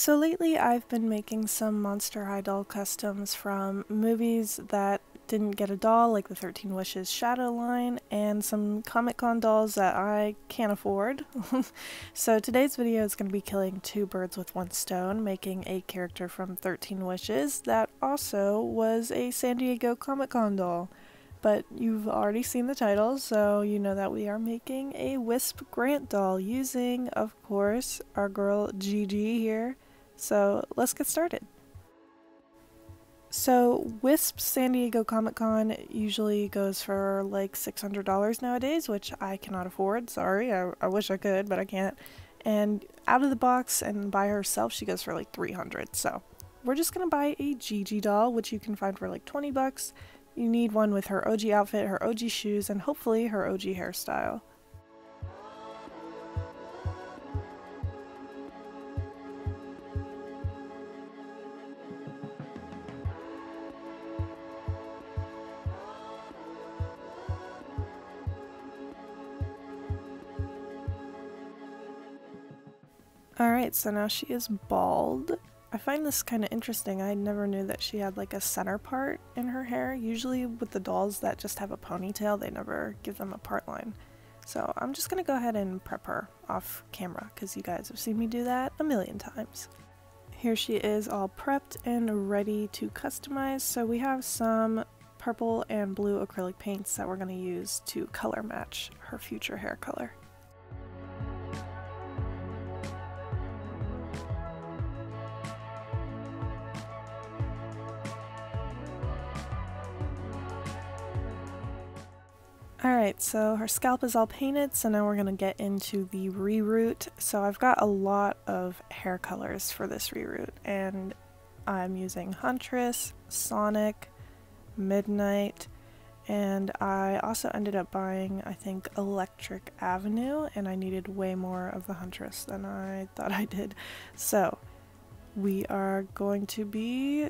So lately I've been making some Monster High doll customs from movies that didn't get a doll, like the 13 Wishes Shadow line, and some Comic Con dolls that I can't afford. So today's video is going to be killing two birds with one stone, making a character from 13 Wishes that also was a San Diego Comic Con doll. But you've already seen the title, so you know that we are making a Whisp Grant doll using, of course, our girl Gigi here. So let's get started. So Wisp San Diego Comic Con usually goes for like $600 nowadays, which I cannot afford. Sorry, I wish I could, but I can't. And out of the box and by herself, she goes for like $300. So we're just gonna buy a Gigi doll, which you can find for like 20 bucks. You need one with her OG outfit, her OG shoes, and hopefully her OG hairstyle. Alright, so now she is bald. I find this kind of interesting. I never knew that she had like a center part in her hair. Usually with the dolls that just have a ponytail, they never give them a part line. So I'm just gonna go ahead and prep her off camera because you guys have seen me do that a million times. Here she is all prepped and ready to customize. So we have some purple and blue acrylic paints that we're gonna use to color match her future hair color. Alright, so her scalp is all painted, so now we're going to get into the reroot. So I've got a lot of hair colors for this reroot, and I'm using Huntress, Sonic, Midnight, and I also ended up buying, I think, Electric Avenue, and I needed way more of the Huntress than I thought I did. So we are going to be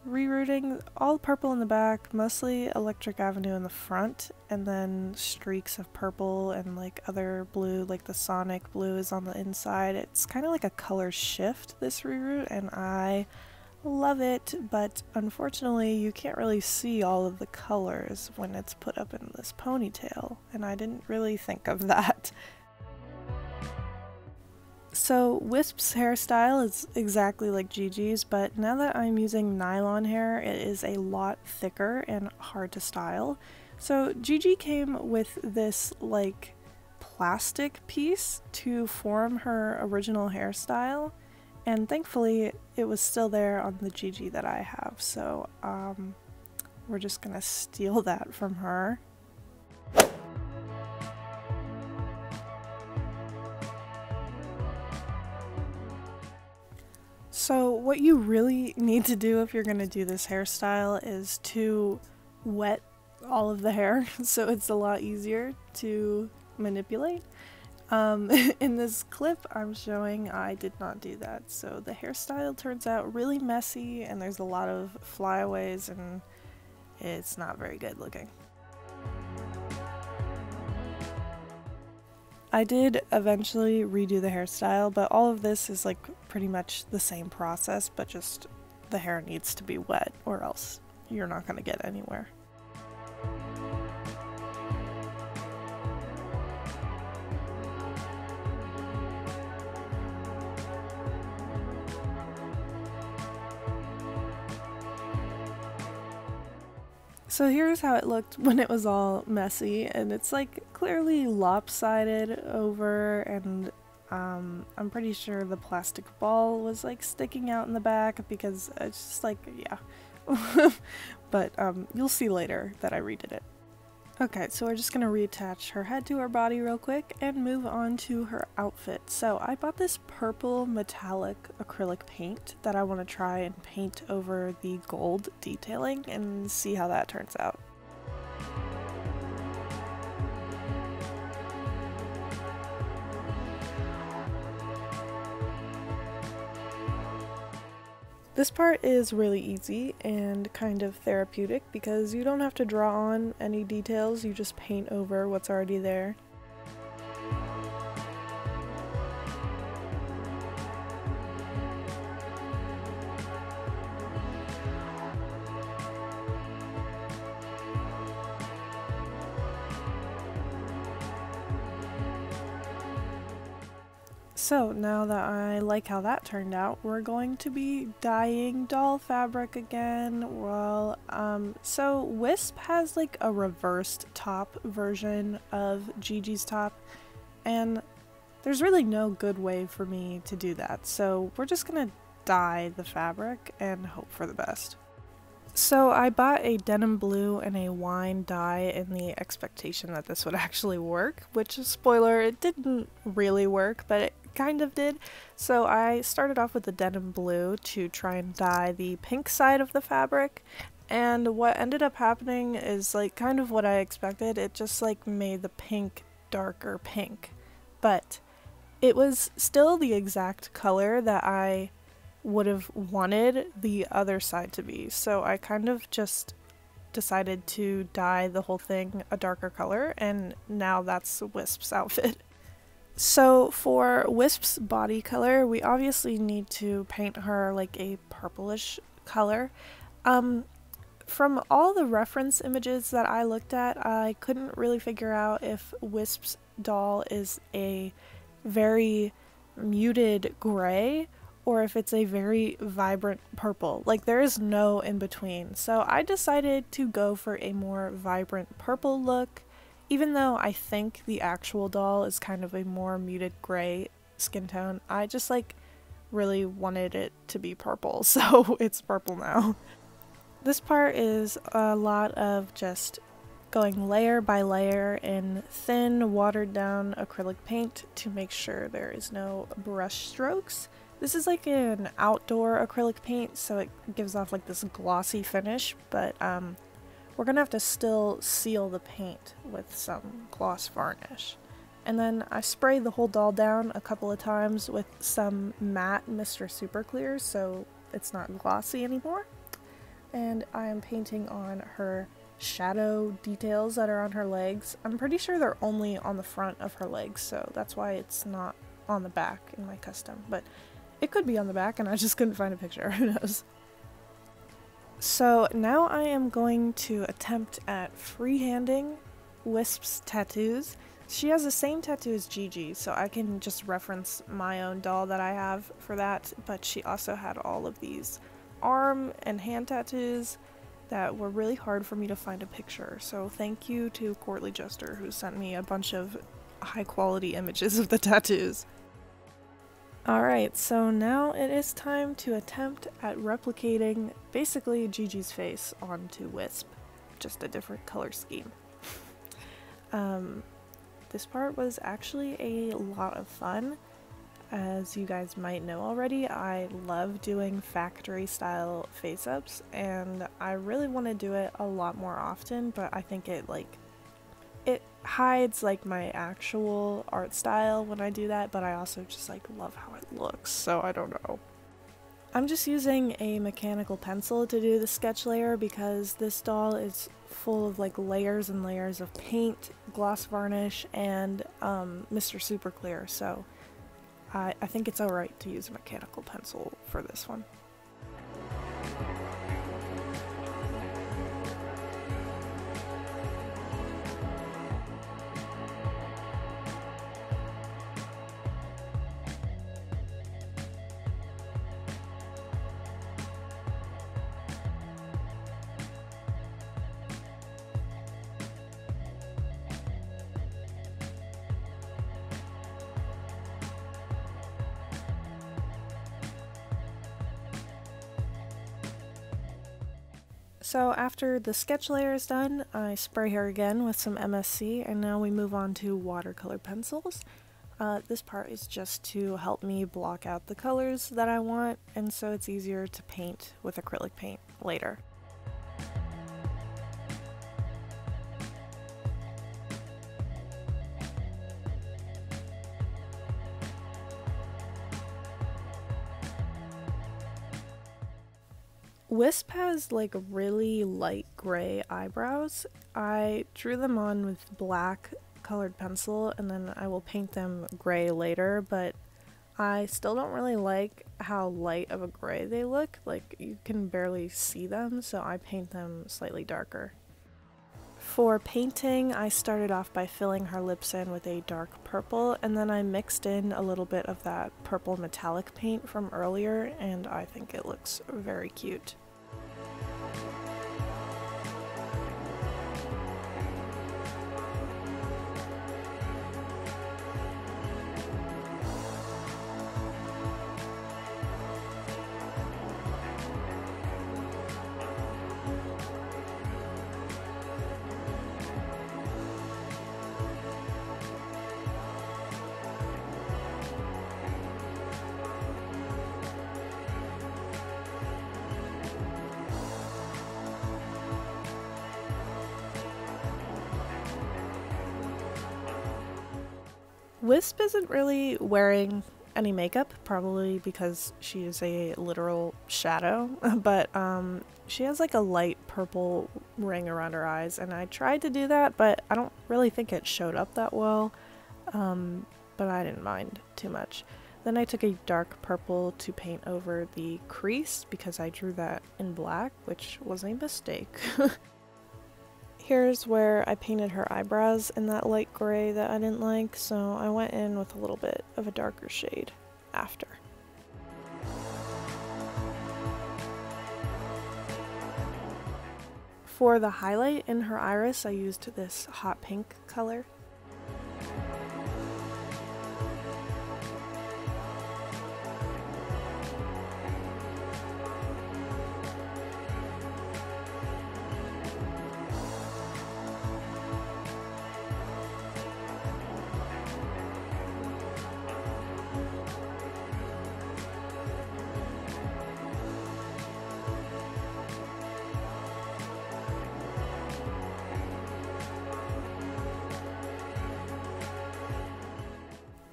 rerooting all purple in the back, mostly Electric Avenue in the front, and then streaks of purple and like other blue, like the Sonic blue is on the inside. It's kind of like a color shift, this reroot, and I love it, but unfortunately you can't really see all of the colors when it's put up in this ponytail, and I didn't really think of that. So Wisp's hairstyle is exactly like Gigi's, but now that I'm using nylon hair, it is a lot thicker and hard to style. So Gigi came with this like plastic piece to form her original hairstyle, and thankfully it was still there on the Gigi that I have, so we're just gonna steal that from her. So what you really need to do if you're going to do this hairstyle is to wet all of the hair so it's a lot easier to manipulate. In this clip I'm showing I did not do that, so the hairstyle turns out really messy and there's a lot of flyaways and it's not very good looking. I did eventually redo the hairstyle, but all of this is like pretty much the same process, but just the hair needs to be wet or else you're not going to get anywhere. So here's how it looked when it was all messy, and it's like clearly lopsided over, and I'm pretty sure the plastic ball was like sticking out in the back because it's just like, yeah. But you'll see later that I redid it. Okay, so we're just going to reattach her head to her body real quick and move on to her outfit. So I bought this purple metallic acrylic paint that I want to try and paint over the gold detailing and see how that turns out. This part is really easy and kind of therapeutic because you don't have to draw on any details, you just paint over what's already there. So now that I like how that turned out, we're going to be dyeing doll fabric again. Well, so Whisp has like a reversed top version of Gigi's top, and there's really no good way for me to do that. So we're just gonna dye the fabric and hope for the best. So I bought a denim blue and a wine dye in the expectation that this would actually work, which, spoiler, it didn't really work, but it kind of did. So I started off with the denim blue to try and dye the pink side of the fabric, and what ended up happening is like kind of what I expected. It just like made the pink darker pink, but it was still the exact color that I would have wanted the other side to be. So I kind of just decided to dye the whole thing a darker color, and now that's Wisp's outfit. So for Wisp's body color, we obviously need to paint her like a purplish color. From all the reference images that I looked at, I couldn't really figure out if Wisp's doll is a very muted gray or if it's a very vibrant purple. Like, there is no in between. So I decided to go for a more vibrant purple look, even though I think the actual doll is kind of a more muted gray skin tone. I just like really wanted it to be purple, so it's purple now. This part is a lot of just going layer by layer in thin, watered down acrylic paint to make sure there is no brush strokes. This is like an outdoor acrylic paint, so it gives off like this glossy finish, but we're gonna have to still seal the paint with some gloss varnish. And then I sprayed the whole doll down a couple of times with some matte Mr. Super Clear so it's not glossy anymore. And I am painting on her shadow details that are on her legs. I'm pretty sure they're only on the front of her legs, so that's why it's not on the back in my custom, but it could be on the back and I just couldn't find a picture, who knows. So now I am going to attempt at freehanding Wisp's tattoos. She has the same tattoo as Gigi, so I can just reference my own doll that I have for that, but she also had all of these arm and hand tattoos that were really hard for me to find a picture. So thank you to Courtly Jester, who sent me a bunch of high quality images of the tattoos. Alright, so now it is time to attempt at replicating basically Gigi's face onto Wisp, just a different color scheme. This part was actually a lot of fun. As you guys might know already, I love doing factory style face-ups, and I really want to do it a lot more often, but I think it hides like my actual art style when I do that, but I also just like love how it looks, so I don't know. I'm just using a mechanical pencil to do the sketch layer because this doll is full of like layers and layers of paint, gloss varnish, and Mr. Super Clear, so I think it's alright to use a mechanical pencil for this one. So after the sketch layer is done, I spray her again with some MSC, and now we move on to watercolor pencils. This part is just to help me block out the colors that I want, and so it's easier to paint with acrylic paint later. Wisp has like really light gray eyebrows. I drew them on with black colored pencil and then I will paint them gray later, but I still don't really like how light of a gray they look. Like, you can barely see them, so I paint them slightly darker. For painting, I started off by filling her lips in with a dark purple, and then I mixed in a little bit of that purple metallic paint from earlier, and I think it looks very cute. Whisp isn't really wearing any makeup, probably because she is a literal shadow, but she has like a light purple ring around her eyes, and I tried to do that, but I don't really think it showed up that well, but I didn't mind too much. Then I took a dark purple to paint over the crease because I drew that in black, which was a mistake. Here's where I painted her eyebrows in that light gray that I didn't like, so I went in with a little bit of a darker shade after. For the highlight in her iris, I used this hot pink color.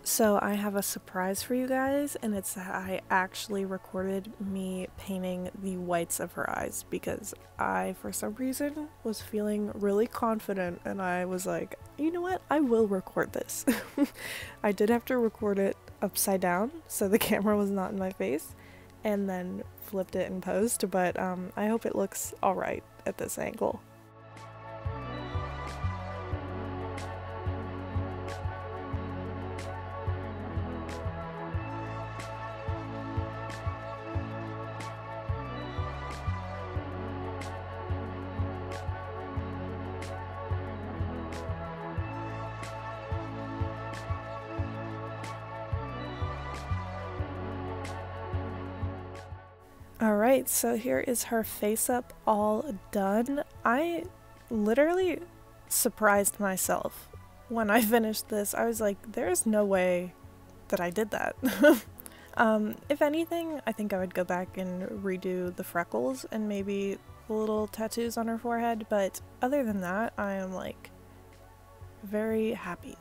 So I have a surprise for you guys, and it's that I actually recorded me painting the whites of her eyes because I, for some reason, was feeling really confident, and I was like, you know what, I will record this. I did have to record it upside down so the camera was not in my face, and then flipped it in post, but I hope it looks alright at this angle. Alright, so here is her face up all done. I literally surprised myself when I finished this. I was like, there's no way that I did that. If anything, I think I would go back and redo the freckles and maybe the little tattoos on her forehead, but other than that, I am like very happy.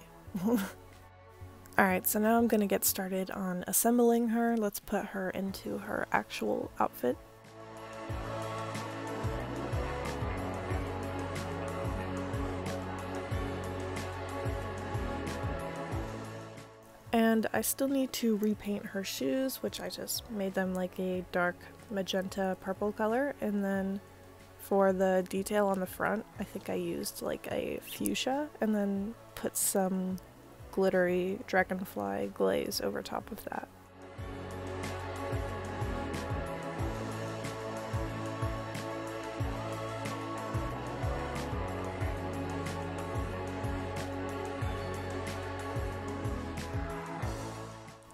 Alright, so now I'm gonna get started on assembling her. Let's put her into her actual outfit. And I still need to repaint her shoes, which I just made them like a dark magenta purple color, and then for the detail on the front, I think I used like a fuchsia and then put some glittery dragonfly glaze over top of that.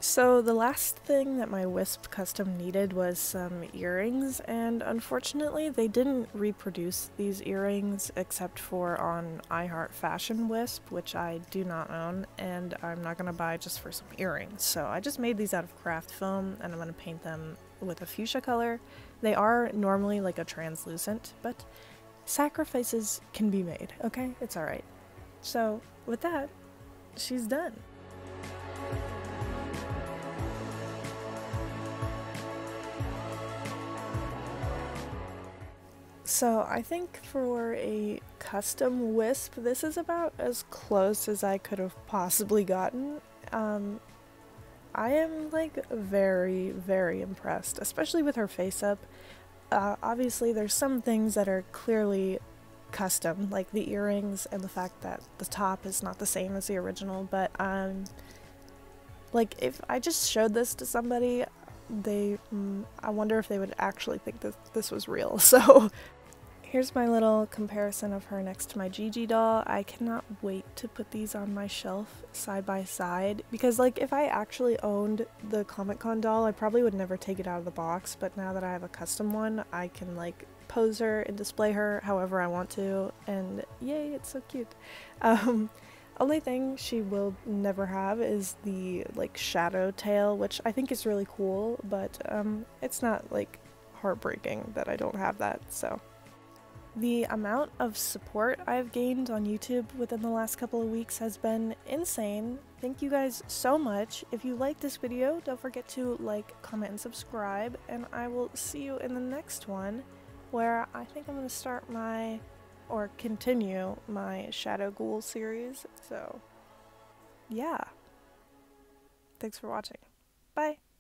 So the last thing that my Whisp custom needed was some earrings, and unfortunately they didn't reproduce these earrings except for on I Heart Fashion Whisp, which I do not own, and I'm not gonna buy just for some earrings. So I just made these out of craft foam, and I'm gonna paint them with a fuchsia color. They are normally like a translucent, but sacrifices can be made, okay? It's alright. So with that, she's done. So I think for a custom Whisp, this is about as close as I could have possibly gotten. I am like very, very impressed, especially with her face up. Obviously there's some things that are clearly custom, like the earrings and the fact that the top is not the same as the original, but like if I just showed this to somebody, I wonder if they would actually think that this was real. So here's my little comparison of her next to my Gigi doll. I cannot wait to put these on my shelf side by side, because like if I actually owned the Comic Con doll, I probably would never take it out of the box, but now that I have a custom one, I can like pose her and display her however I want to, and yay, it's so cute. Only thing she will never have is the like shadow tail, which I think is really cool, but it's not like heartbreaking that I don't have that. So the amount of support I've gained on YouTube within the last couple of weeks has been insane. Thank you guys so much. If you liked this video, don't forget to like, comment, and subscribe, and I will see you in the next one, where I think I'm going to start or continue my Shadow Ghoul series. So yeah, thanks for watching. Bye!